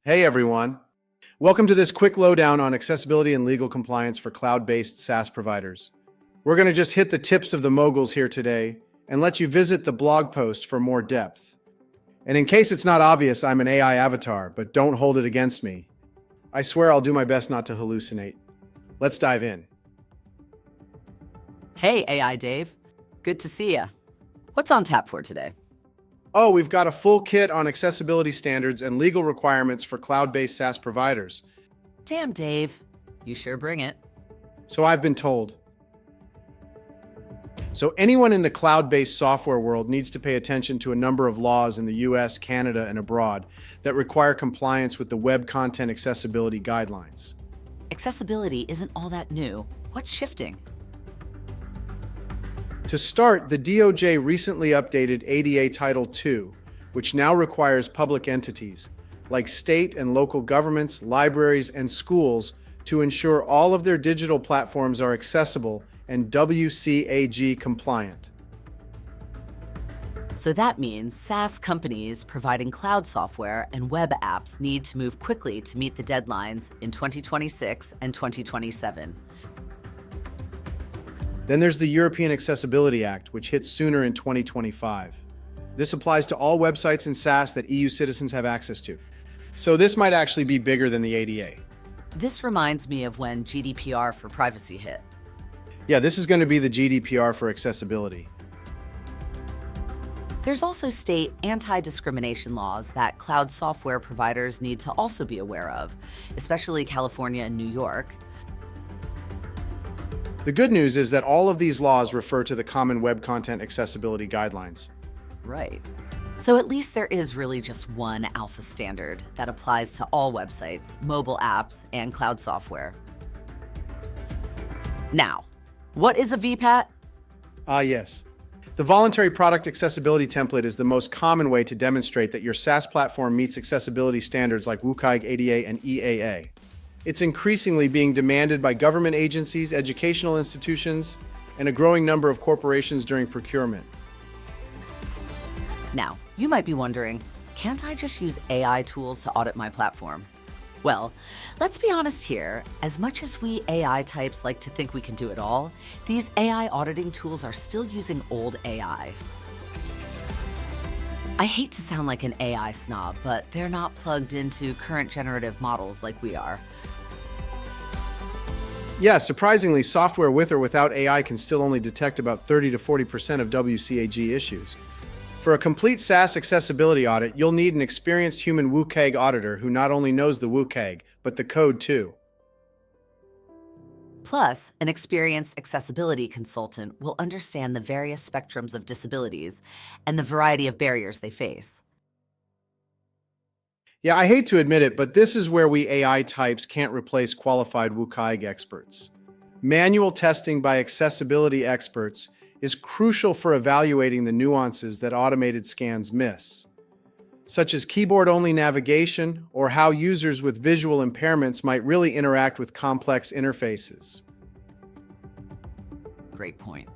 Hey everyone. Welcome to this quick lowdown on accessibility and legal compliance for cloud-based SaaS providers. We're going to just hit the tips of the moguls here today and let you visit the blog post for more depth. And in case it's not obvious, I'm an AI avatar, but don't hold it against me. I swear I'll do my best not to hallucinate. Let's dive in. Hey, AI Dave. Good to see ya. What's on tap for today? Oh, we've got a full kit on accessibility standards and legal requirements for cloud-based SaaS providers. Damn, Dave. You sure bring it. So I've been told. So anyone in the cloud-based software world needs to pay attention to a number of laws in the US, Canada, and abroad that require compliance with the Web Content Accessibility Guidelines. Accessibility isn't all that new. What's shifting? To start, the DOJ recently updated ADA Title II, which now requires public entities, like state and local governments, libraries, and schools, to ensure all of their digital platforms are accessible and WCAG compliant. So that means SaaS companies providing cloud software and web apps need to move quickly to meet the deadlines in 2026 and 2027. Then there's the European Accessibility Act, which hits sooner in 2025. This applies to all websites in SaaS that EU citizens have access to. So this might actually be bigger than the ADA. This reminds me of when GDPR for privacy hit. Yeah, this is going to be the GDPR for accessibility. There's also state anti-discrimination laws that cloud software providers need to also be aware of, especially California and New York. The good news is that all of these laws refer to the Common Web Content Accessibility Guidelines. Right. So at least there is really just one alpha standard that applies to all websites, mobile apps, and cloud software. Now, what is a VPAT? Yes. The Voluntary Product Accessibility Template is the most common way to demonstrate that your SaaS platform meets accessibility standards like WCAG, ADA, and EAA. It's increasingly being demanded by government agencies, educational institutions, and a growing number of corporations during procurement. Now, you might be wondering, can't I just use AI tools to audit my platform? Well, let's be honest here. As much as we AI types like to think we can do it all, these AI auditing tools are still using old AI. I hate to sound like an AI snob, but they're not plugged into current generative models like we are. Yeah, surprisingly, software with or without AI can still only detect about 30 to 40% of WCAG issues. For a complete SaaS accessibility audit, you'll need an experienced human WCAG auditor who not only knows the WCAG, but the code too. Plus, an experienced accessibility consultant will understand the various spectrums of disabilities and the variety of barriers they face. Yeah, I hate to admit it, but this is where we AI types can't replace qualified WCAG experts. Manual testing by accessibility experts is crucial for evaluating the nuances that automated scans miss, such as keyboard-only navigation or how users with visual impairments might really interact with complex interfaces. Great point.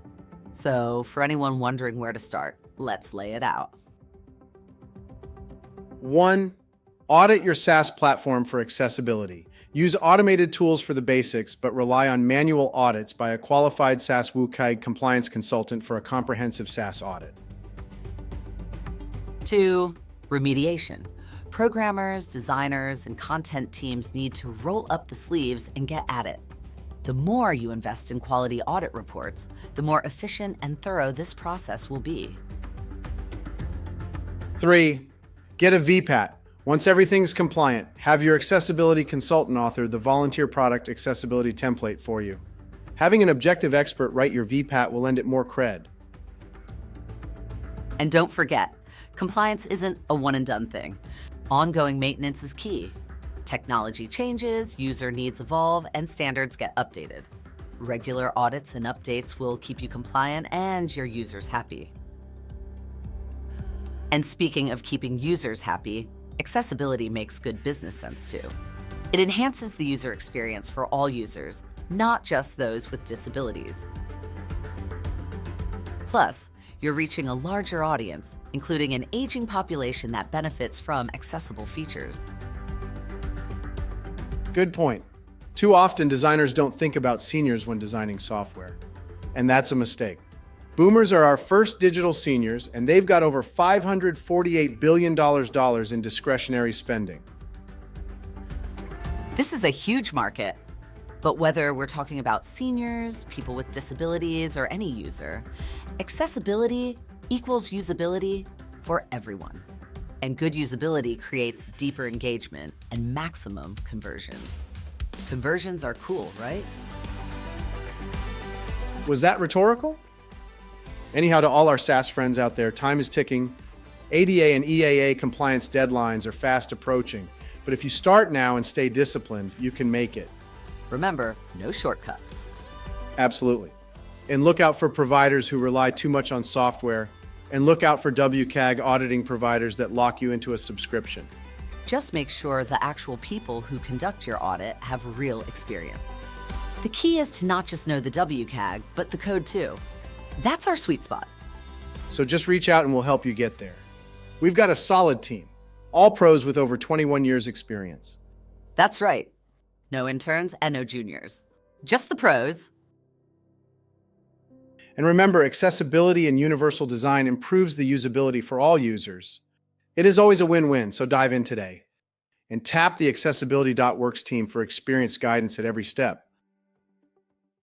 So, for anyone wondering where to start, let's lay it out. 1. Audit your SaaS platform for accessibility. Use automated tools for the basics, but rely on manual audits by a qualified SaaS WCAG compliance consultant for a comprehensive SaaS audit. 2. Remediation. Programmers, designers, and content teams need to roll up the sleeves and get at it. The more you invest in quality audit reports, the more efficient and thorough this process will be. 3. Get a VPAT. Once everything's compliant, have your accessibility consultant author the Volunteer Product Accessibility Template for you. Having an objective expert write your VPAT will lend it more cred. And don't forget, compliance isn't a one-and-done thing. Ongoing maintenance is key. Technology changes, user needs evolve, and standards get updated. Regular audits and updates will keep you compliant and your users happy. And speaking of keeping users happy, accessibility makes good business sense too. It enhances the user experience for all users, not just those with disabilities. Plus, you're reaching a larger audience, including an aging population that benefits from accessible features. Good point. Too often, designers don't think about seniors when designing software, and that's a mistake. Boomers are our first digital seniors, and they've got over $548 billion in discretionary spending. This is a huge market. But whether we're talking about seniors, people with disabilities, or any user, accessibility equals usability for everyone. And good usability creates deeper engagement and maximum conversions. Conversions are cool, right? Was that rhetorical? Anyhow, to all our SaaS friends out there, time is ticking. ADA and EAA compliance deadlines are fast approaching. But if you start now and stay disciplined, you can make it. Remember, no shortcuts. Absolutely. And look out for providers who rely too much on software, and look out for WCAG auditing providers that lock you into a subscription. Just make sure the actual people who conduct your audit have real experience. The key is to not just know the WCAG, but the code too. That's our sweet spot. So just reach out and we'll help you get there. We've got a solid team, all pros with over 21 years experience. That's right. No interns and no juniors. Just the pros. And remember, accessibility and universal design improves the usability for all users. It is always a win-win, so dive in today. And tap the accessibility.works team for experienced guidance at every step.